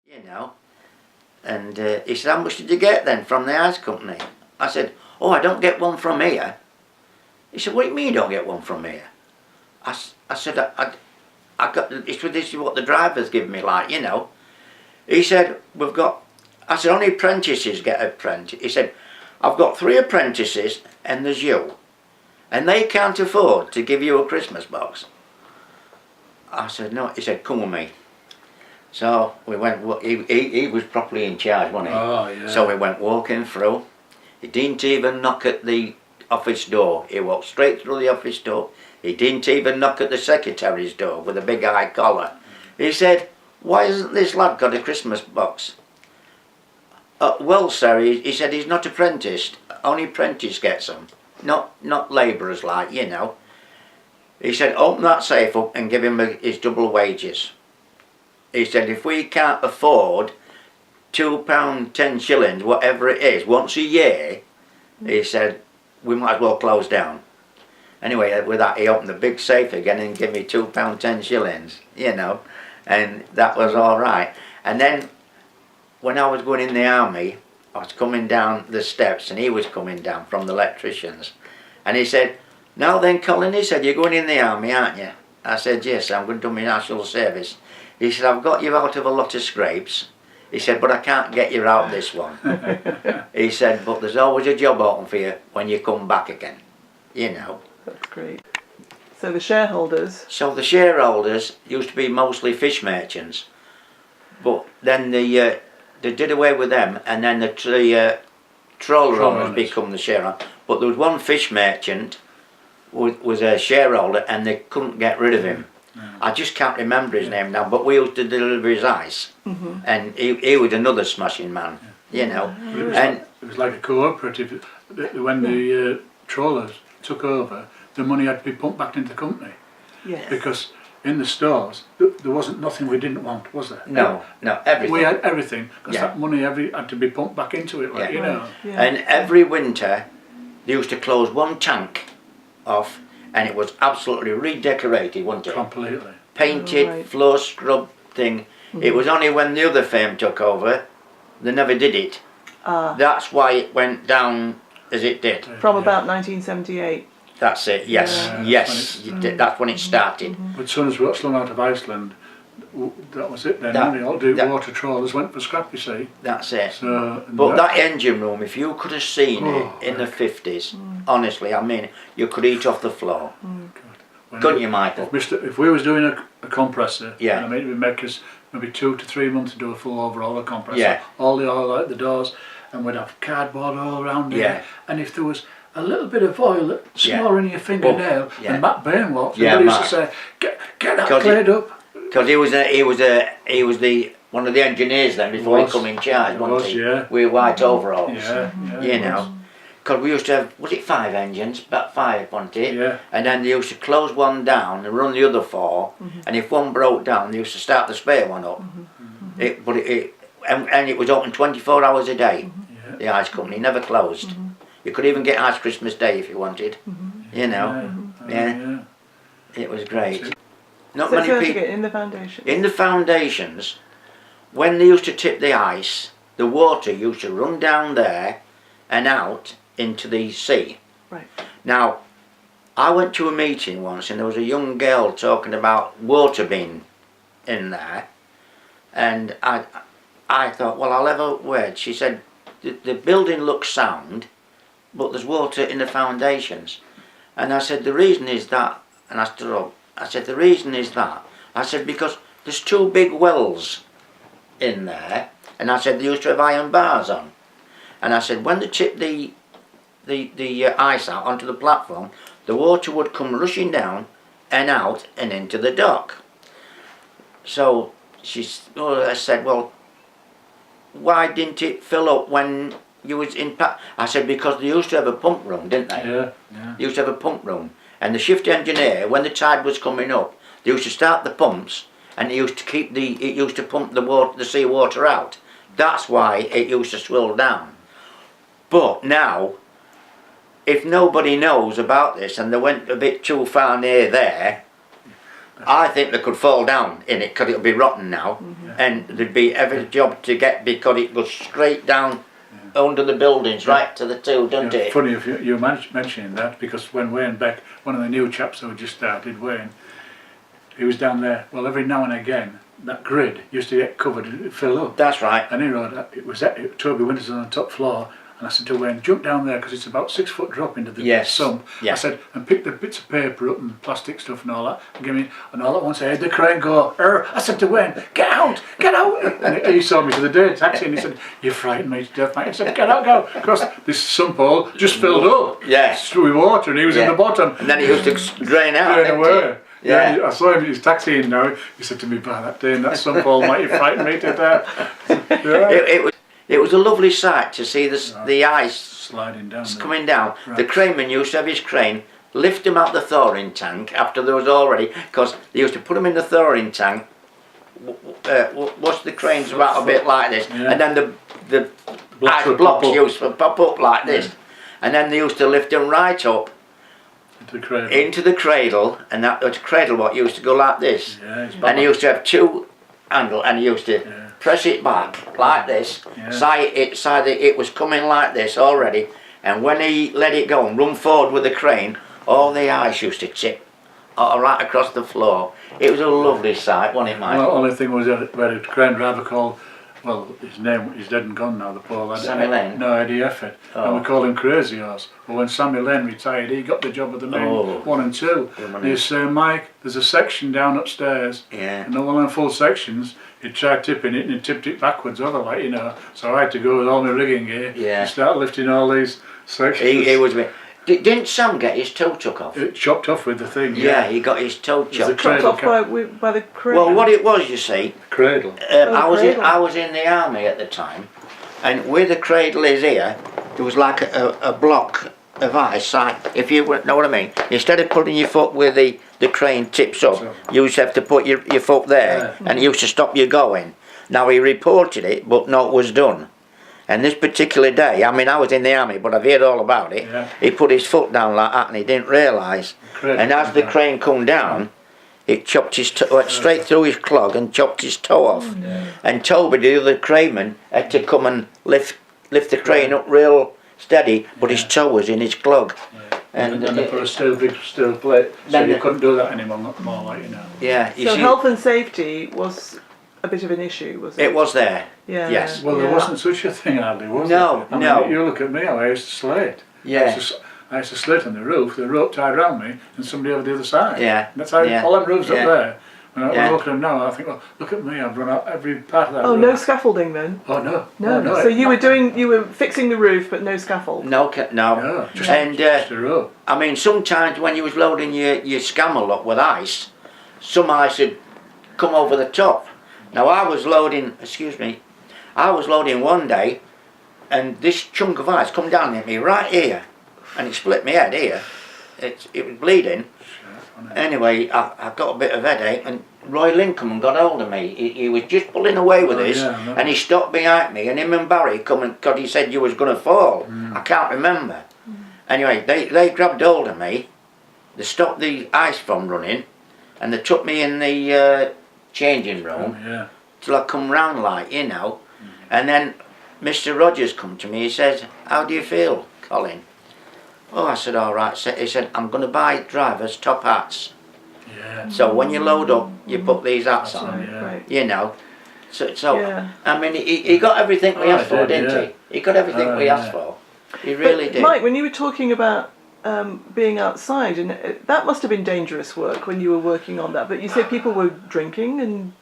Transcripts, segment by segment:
You know. And he said, how much did you get then from the ice company? I said, oh, I don't get one from here. He said, what do you mean you don't get one from here? I said, I got, this is what the drivers give me, like, you know. He said, we've got, I said, only apprentices get apprentice. He said, I've got 3 apprentices and there's you. And they can't afford to give you a Christmas box. I said, no. He said, come with me. So we went, he was properly in charge, wasn't he? Oh, yeah. So we went walking through. He didn't even knock at the office door. He walked straight through the office door. He didn't even knock at the secretary's door with a big high collar. He said, why hasn't this lad got a Christmas box? Well, sir, he said he's not apprenticed. Only apprentice gets them. Not labourers, like, you know. He said, open that safe up and give him his double wages. He said, if we can't afford £2, 10 shillings, whatever it is, once a year, he said, we might as well close down. Anyway, with that, he opened the big safe again and gave me £2, 10 shillings, you know, and that was all right. And then, when I was going in the army, I was coming down the steps and he was coming down from the electricians. And he said, now then, Colin, he said, you're going in the army, aren't you? I said, yes, I'm going to do my national service. He said, I've got you out of a lot of scrapes. He said, but I can't get you out this one. He said, but there's always a job open for you when you come back again, you know. That's great. So the shareholders? So the shareholders used to be mostly fish merchants. But then they did away with them, and then the trawler owners become the shareholders. But there was one fish merchant was a shareholder, and they couldn't get rid of him. I just can't remember his name now, but we used to deliver his ice, and he was another smashing man, you know. It was like a cooperative. When the trawlers took over, the money had to be pumped back into the company. Yes. Because in the stores, there wasn't nothing we didn't want, was there? No, everything. We had everything, because that money had to be pumped back into it, like, you know. Yeah. And every winter, they used to close one tank off, and it was absolutely redecorated, wasn't it? Completely. Painted, floor scrub thing. It was only when the other firm took over, they never did it. That's why it went down as it did. From about 1978. That's it, yes, yes, that's when it started. But as soon as we got slung out of Iceland, that was it then. All the water trawlers went for scrap, you see. That's it. So, but that engine room, if you could have seen it in the 50s, honestly, I mean, you could eat off the floor. Couldn't you, Michael? If we was doing a compressor, yeah. I mean, it would make us maybe 2 to 3 months to do a full overhaul of compressor. Yeah. All the oil out the doors, and we'd have cardboard all around it. Yeah. And if there was a little bit of oil smaller in your fingernail, and Matt Bain walked, and used to say, "Get that cleared up." Because he was one of the engineers then before he come in charge, wasn't he? Yeah. With white overalls. Yeah, you know. Because we used to have, was it 5 engines? About 5, wasn't it? Yeah. And then they used to close one down and run the other 4, and if one broke down, they used to start the spare one up. And it was open 24 hours a day, the ice company, never closed. You could even get ice Christmas Day if you wanted, you know. Yeah. It was great. Not many people. In the foundations? In the foundations, when they used to tip the ice, the water used to run down there and out into the sea. Right. Now, I went to a meeting once and there was a young girl talking about water being in there, and I thought, well, I'll have a word. She said, the building looks sound, but there's water in the foundations. And I said, the reason is that, and I stood up, I said, the reason is that, I said, because there's 2 big wells in there, and I said, they used to have iron bars on. And I said, when they tipped the ice out onto the platform, the water would come rushing down and out and into the dock. So I said, well, why didn't it fill up when you was in I said, because they used to have a pump room, didn't they? Yeah. They used to have a pump room, and the shift engineer, when the tide was coming up, they used to start the pumps, and it used to pump the water, the sea water out. That's why it used to swill down. But now, if nobody knows about this and they went a bit too far near there, I think they could fall down in it because it'll be rotten now, and there'd be every job to get because it goes straight down under the buildings, right to the till, doesn't it? Funny if you mentioning that, because when Wayne Beck, one of the new chaps who just started, Wayne, he was down there. Well, every now and again, that grid used to get covered and fill up. That's right. And you know, Toby Winters on the top floor. And I said to Wayne, jump down there because it's about 6 foot drop into the sump. Yeah. I said, and pick the bits of paper up and plastic stuff and all that. And give me, and all at once I heard the crane go, I said to Wayne, get out. And he saw me to the day taxi and he said, you frightened me to death, mate. I said, get out, go. Because this sump hole just filled up. Yes. With water and he was in the bottom. And then he used to drain out. Drain away. Yeah. I saw him, he's taxiing now. He said to me, by that day in that sump hole, mate, you frightened me to death. Yeah. It was a lovely sight to see the ice sliding down, coming down. Right. The craneman used to have his crane, lift them out the thawing tank after there was already, because they used to put them in the thawing tank, wash the cranes about a bit like this, and then the ice blocks used to pop up like this, and then they used to lift them right up into the cradle, and that was cradle what used to go like this, and he used to have 2 handles, and he used to press it back like this, side that it was coming like this already, and when he let it go and run forward with the crane, all the ice used to chip right across the floor. It was a lovely sight, wasn't it, Mike? Well, the only thing was that we had a crane driver called, well, his name is dead and gone now, the poor lad. Sammy Lane? No, Eddie Effort. And we call him Crazy Horse. But when Sammy Lane retired, he got the job of the main 1 and 2. And he said, Mike, there's a section down upstairs, and all them full sections, he tried tipping it and he tipped it backwards over, like, you know. So I had to go with all my rigging gear and start lifting all these sections. He was... Didn't Sam get his toe took off? It chopped off with the thing. Yeah, he got his toe chopped off by the crane. Well, what it was, you see, cradle. I was in the army at the time, and where the cradle is here, there was like a block of ice. If you know what I mean, instead of putting your foot where the crane tips up, you used to have to put your foot there, and it used to stop you going. Now he reported it, but no, it was done. And this particular day, I mean, I was in the army, but I've heard all about it. He put his foot down like that, and he didn't realise. And as the crane come down, it chopped his went straight through his clog and chopped his toe off. And Toby, the other craneman, had to come and lift the crane up real steady, but his toe was in his clog. And they put a big steel plate, so you couldn't do that anymore, not more like, you know. Yeah. So health and safety was a bit of an issue, was it? It was there. Yeah. Yes. Well, there wasn't such a thing hardly, was there? No, I mean, you look at me, I used to slate. Yeah. I used to slate on the roof, the rope tied around me, and somebody over the other side. Yeah. And that's how all them roofs up there. When I look at them now, I think, well, look at me, I've run out every part of that roof. No scaffolding then? Oh, no. No. So you were fixing the roof, but no scaffold? No. Just a rope. I mean, sometimes when you was loading your scammel up with ice, some ice would come over the top. Now I was loading one day, and this chunk of ice come down at me right here, and it split my head here. It was bleeding. Anyway, I got a bit of headache, and Roy Lincoln and got hold of me. He was just pulling away with this, and he stopped behind me, and him and Barry come and, because he said you was going to fall. I can't remember. Anyway, they grabbed hold of me, they stopped the ice from running, and they took me in the changing room till I come round, like, you know. And then Mr. Rogers come to me, he says, how do you feel, Colin? Oh, I said, all right. He said, I'm going to buy drivers top hats. Yeah. So when you load up, you put these hats on, you know. So I mean, he got everything we asked for, didn't he? He got everything we asked for. He really did. Mike, when you were talking about being outside, and that must have been dangerous work when you were working on that, but you said people were drinking and...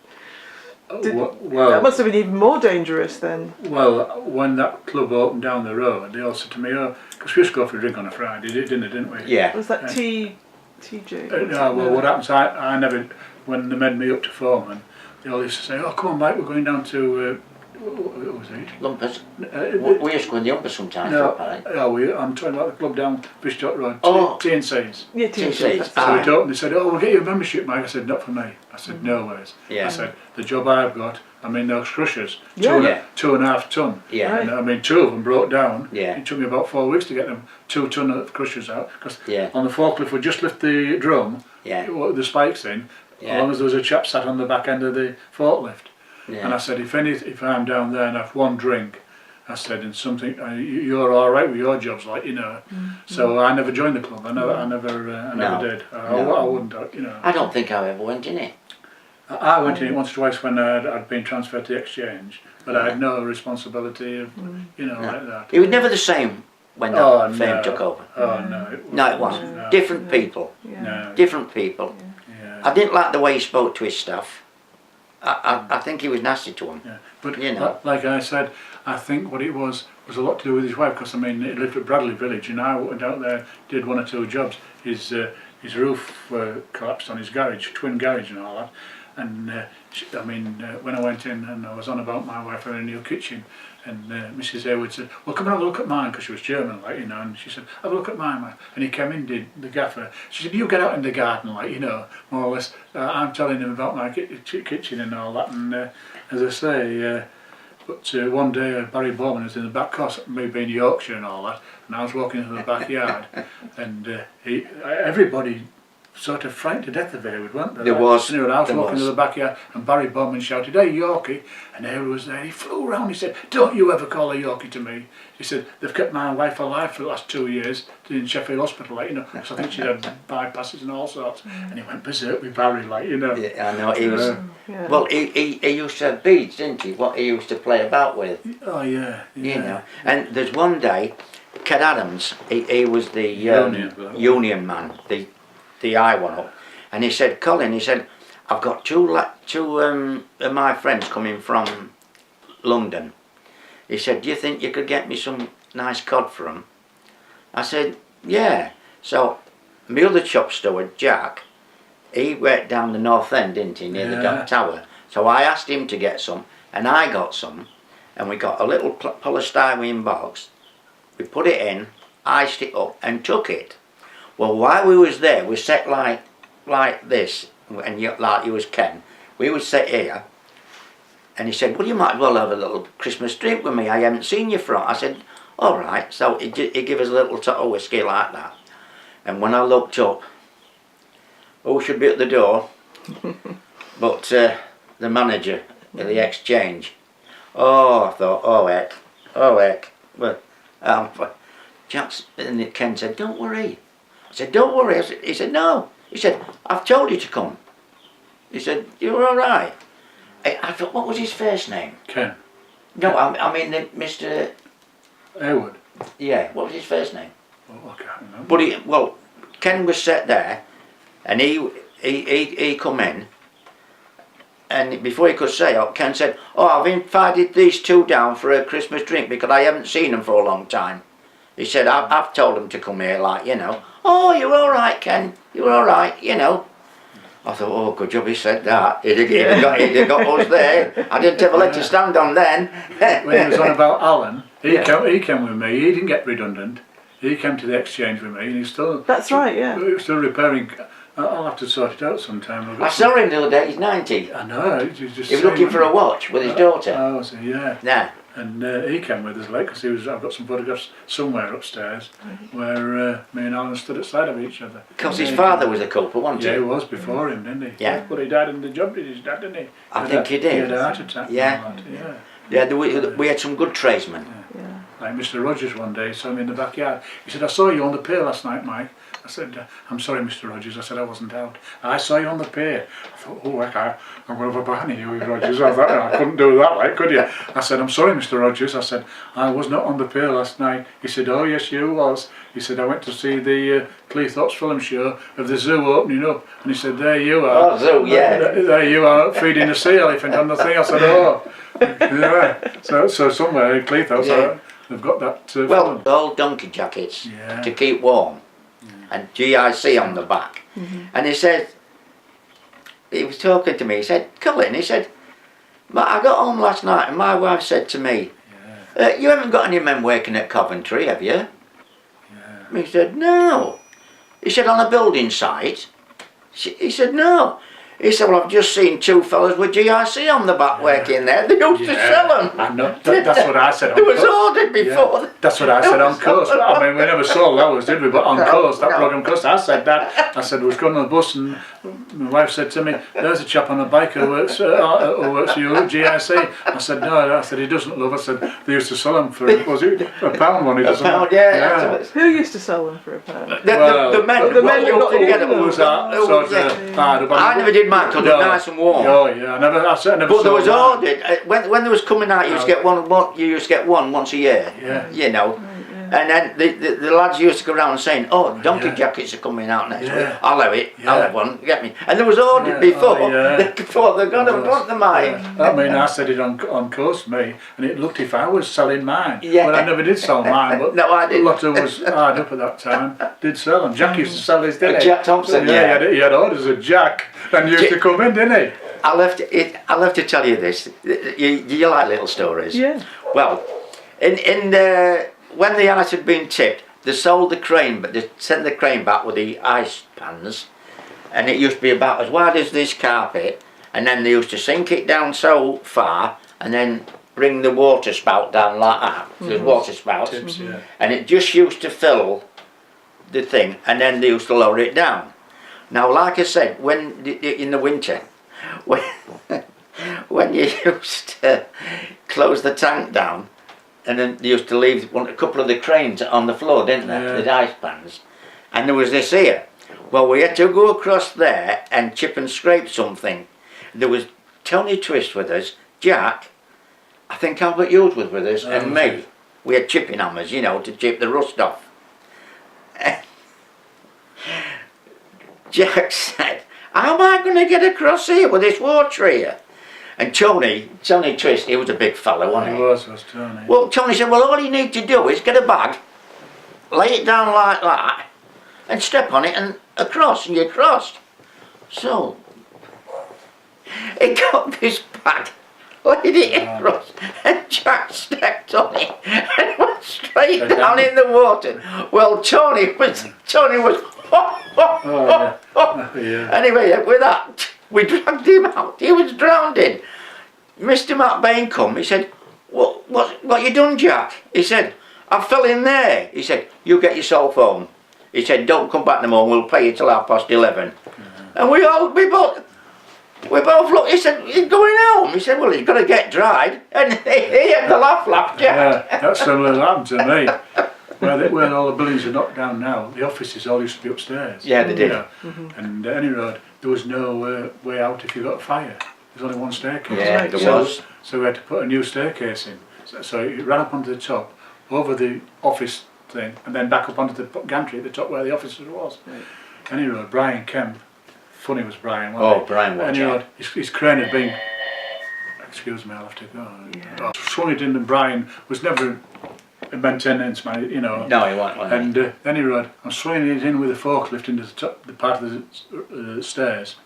that must have been even more dangerous then. Well, when that club opened down the road, they all said to me, because we used to go for a drink on a Friday, didn't we? Yeah. Was that TJ? No, well, what happens, I never, when they made me up to foreman, they all used to say, oh, come on, Mike, we're going down to, what was it? Lumpers. We used to go in the Lumpers sometimes. I'm talking about the club down Bishop Road, T&C's. Yeah, T&C's. So they said, oh, we'll get you a membership, Mike. I said, not for me. I said, no ways. I said, the job I've got, I mean, those crushers, 2.5 ton. Yeah. And I mean, 2 of them broke down. Yeah. It took me about 4 weeks to get them 2 ton of crushers out, because on the forklift we just lift the drum, the spikes in, as long as there was a chap sat on the back end of the forklift. Yeah. And I said, if I'm down there and have one drink, I said, and something, you're all right with your jobs, like, you know. So I never joined the club. I never did. I wouldn't, you know. I don't think I ever went in it. I went in it once or twice when I'd been transferred to the exchange, but I had no responsibility of, you know, like that. It was never the same when that fame took over. Oh no. It wasn't. No. Different people. Yeah. No. Different people. Yeah. I didn't like the way he spoke to his staff. I think he was nasty to them. Yeah. But you know, like I said, I think what it was a lot to do with his wife, because I mean, he lived at Bradley Village, and I went out there, did 1 or 2 jobs. His roof collapsed on his garage, twin garage and all that. And when I went in and I was on about my wife having a new kitchen, and Mrs. Hayward said, well, come and have a look at mine, because she was German, like, you know, and she said, have a look at mine, and he came in, did the gaffer. She said, you get out in the garden, like, you know, more or less. I'm telling him about my kitchen and all that, and as I say, but one day Barry Bowman was in the back course, me being Yorkshire and all that, and I was walking into the backyard, and everybody sort of frightened to death of Hayward, weren't they? There was. Anyway, I was walking into the backyard, and Barry Bowman shouted, hey Yorkie, and Hayward was there. He flew around, he said, don't you ever call a Yorkie to me. He said, they've kept my wife alive for the last 2 years in Sheffield Hospital, like, you know, so I think she'd had bypasses and all sorts, and he went berserk with Barry, like, you know. Yeah, I know, he was, well, he used to have beads, didn't he, what he used to play about with. Oh yeah, yeah. You know, and there's one day, Ken Adams, he was the union man, the eye one up, and he said, Colin, he said, I've got two of my friends coming from London. He said, do you think you could get me some nice cod for them? I said, yeah. So my other shop steward, Jack, he worked down the north end, didn't he, near the Dock Tower. So I asked him to get some, and I got some, and we got a little polystyrene box. We put it in, iced it up, and took it. Well, while we was there, we sat like this, and like you was Ken. We would sit here, and he said, well, you might as well have a little Christmas drink with me. I haven't seen you for. I said, all right. So he gave us a little tot of whiskey like that. And when I looked up, who should be at the door but the manager of the exchange. Oh, I thought, oh heck. But and Ken said, don't worry. I said, don't worry. He said, no. He said, I've told you to come. He said, you're all right. I thought, what was his first name? Ken. No, I mean Mr. Hayward. Yeah, what was his first name? Oh, I can't remember. But Ken was sat there, and he come in, and before he could say it, Ken said, oh, I've invited these two down for a Christmas drink because I haven't seen them for a long time. He said, I've told them to come here, like, you know. Oh, you're all right, Ken. You're all right, you know. I thought, oh, good job he said that. He'd have got us there. I didn't have a leg to stand on then. When he was on about Alan, he came with me. He didn't get redundant. He came to the exchange with me, and he's still... That's right, yeah. He was still repairing... I'll have to sort it out sometime. I saw him the other day, he's 90. I know. He was looking for a watch with his daughter. Oh, so yeah. Yeah. And he came with us, like, because I've got some photographs somewhere upstairs where me and Alan stood outside of each other. Because his father was a couple, wasn't he? Yeah, he was before him, didn't he? Yeah. But he died in the job, did his dad, didn't he? I think he did. He had a heart attack. Yeah. Yeah, we had some good tradesmen. Yeah. Like Mr. Rogers one day saw me in the backyard. He said, I saw you on the pier last night, Mike. I said, I'm sorry, Mr. Rogers. I said, I wasn't out. I saw you on the pier. I thought, oh, I'm going to have a barney you with Rogers. I thought, I couldn't do that, like, could you? I said, I'm sorry, Mr. Rogers. I said, I was not on the pier last night. He said, oh, yes, you was. He said, I went to see the Cleethorpes film show of the zoo opening up. And he said, there you are. Oh, zoo, yeah. There you are, feeding a sea elephant on the thing. I said, oh. Yeah. So somewhere in Cleethorpes, they've got that film. Old donkey jackets to keep warm. And GIC on the back. And he said, he was talking to me, he said, Colin, he said, I got home last night and my wife said to me, you haven't got any men working at Coventry, have you? He said, no. He said, on a building site? He said, no. He said, well, I've just seen 2 fellas with GIC on the back working there. They used to sell them. I know. That's what I said. It was ordered before. Yeah. That's what I said on course. I mean, we never sold ours, did we? But on course, that programme course, I said that. I said, I was going on the bus and my wife said to me, there's a chap on a bike who works for you at GIC. I said, no. I said, he doesn't love. I said, they used to sell them for, was it £1 one? A pound, yeah. Who used to sell them for £1? The men who got together. Was that sort of I never did mine because it was nice and warm. Oh yeah, I never but there was ordered, when there was coming out, you used to get you used to get one once a year. Yeah. You know. And then the lads used to go around saying, oh, donkey jackets are coming out next week. I'll have it. I'll have one. Get me. And there was ordered before they're going to put them mine. I mean, I said it on course, me, and it looked if I was selling mine. Yeah. Well, I never did sell mine, but no, I didn't. a lot of us hard up at that time did sell them. Jack used to sell his, didn't he? Jack Thompson, yeah. He had orders of Jack, and used to come in, didn't he? I'll have to tell you this. You like little stories? Yeah. Well, when the ice had been tipped, they sold the crane, but they sent the crane back with the ice pans, and it used to be about as wide as this carpet, and then they used to sink it down so far, and then bring the water spout down like that. The water spout, and it just used to fill the thing, and then they used to lower it down. Now, like I said, when in the winter, when you used to close the tank down, and then they used to leave a couple of the cranes on the floor, didn't they? The ice pans. And there was this here. Well, we had to go across there and chip and scrape something. There was Tony Twist with us, Jack, I think Albert Hughes was with us, and me. We had chipping hammers, you know, to chip the rust off. Jack said, how am I going to get across here with this water here? And Tony Twist, he was a big fella, wasn't he? He was Tony. Well, Tony said, well, all you need to do is get a bag, lay it down like that, and step on it and across, and you're crossed. So, he got this bag, laid it across, and Jack stepped on it, and went straight down in the water. Well, Tony was, Anyway, with that, we dragged him out. He was drowning. Mr. Matt Bain come. He said, what you done, Jack? He said, I fell in there. He said, you get yourself home. He said, don't come back no more. We'll pay you till 11:30. And we both looked. He said, he's going home. He said, well, he's got to get dried. And he had the laugh, Jack. Yeah, that's similar that happened to me. Where all the buildings are knocked down now, the offices all used to be upstairs. Yeah, they did. And any road, there was no way out if you got a fire. There's only one staircase. Yeah, there was. So we had to put a new staircase in. So it ran up onto the top, over the office thing, and then back up onto the gantry at the top where the offices was. Right. Any road, Brian Kemp, funny was Brian, wasn't he? Brian was. Any road, his crane had been, excuse me, I'll have to go. Yeah. Swung it in, and Brian was never a maintenance man, you know. No, he wasn't. And then he rode. I'm swinging it in with a forklift into the part of the stairs.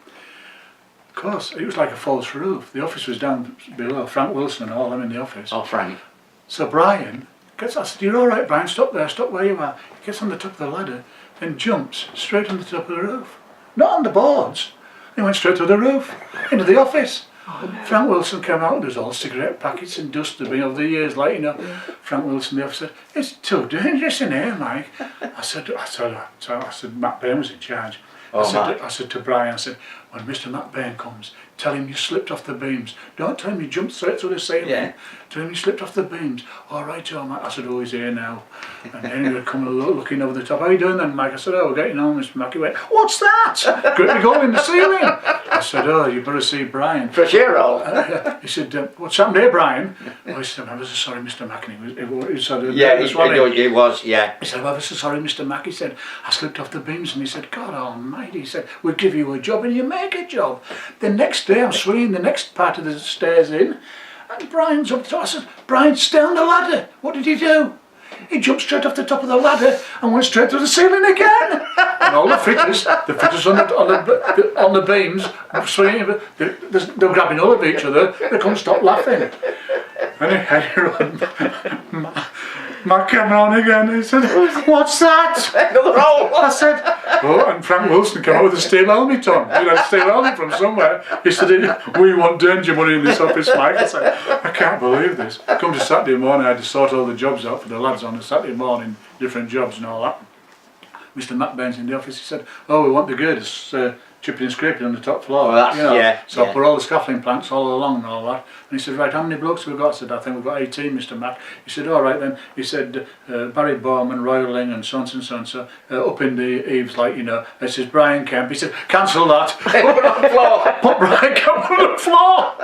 Of course, it was like a false roof. The office was down below. Frank Wilson and all them in the office. Oh, Frank. So Brian gets. I said, "You're all right, Brian. Stop there. Stop where you are." He gets on the top of the ladder and jumps straight on the top of the roof. Not on the boards. He went straight to the roof into the office. Frank Wilson came out, there's all cigarette packets and dust over the years later, you know. Frank Wilson, the officer, it's too dangerous in here, Mike. I said, Matt Bain was in charge. I said to Brian, I said, when Mr. Matt Bain comes, tell him you slipped off the beams. Don't tell him you jumped straight through the ceiling. Yeah. Tell him you slipped off the beams. All right, Joe, Mike. I said, oh, he's here now. And then he would come looking over the top. How are you doing then, Mike? I said, oh, we're getting on, Mr. Mac. He went, what's that? Great big hole in the ceiling. I said, oh, you better see Brian. Fresh air roll. He said, what's happened here, Brian? Oh, he said, I'm ever so sorry, Mr. Mac. And he said, it was, yeah. He said, I'm ever so sorry, Mr. Mac. He said, I slipped off the beams. And he said, God almighty. He said, we'll give you a job and you make a job. The next day, I'm swinging the next part of the stairs in. And Brian's up top. I said, Brian, stay on the ladder. What did he do? He jumped straight off the top of the ladder and went straight to the ceiling again. And all the fitters on the beams, swinging, they're grabbing hold of each other. They couldn't stop laughing. And Matt came on again. He said, "What's that?" I said, "Oh," and Frank Wilson came out with a steel helmet on. He had a steel helmet from somewhere. He said, "We want danger money in this office, Mike." I said, "I can't believe this." Come to Saturday morning, I had to sort all the jobs out for the lads on a Saturday morning, different jobs and all that. Mr. Matt Baines in the office, he said, "Oh, we want the girders chipping and scraping on the top floor." Well, you know. yeah, so yeah. I put all the scaffolding planks all along and all that. And he said, "Right, how many blokes have we got?" I said, "I think we've got 18, Mr. Matt." He said, "All right then." He said, "Barry Bowman, Royling and so-and-so, up in the eaves, like, you know." I says, "Brian Kemp." He said, "Cancel that." Put Brian Kemp on the floor.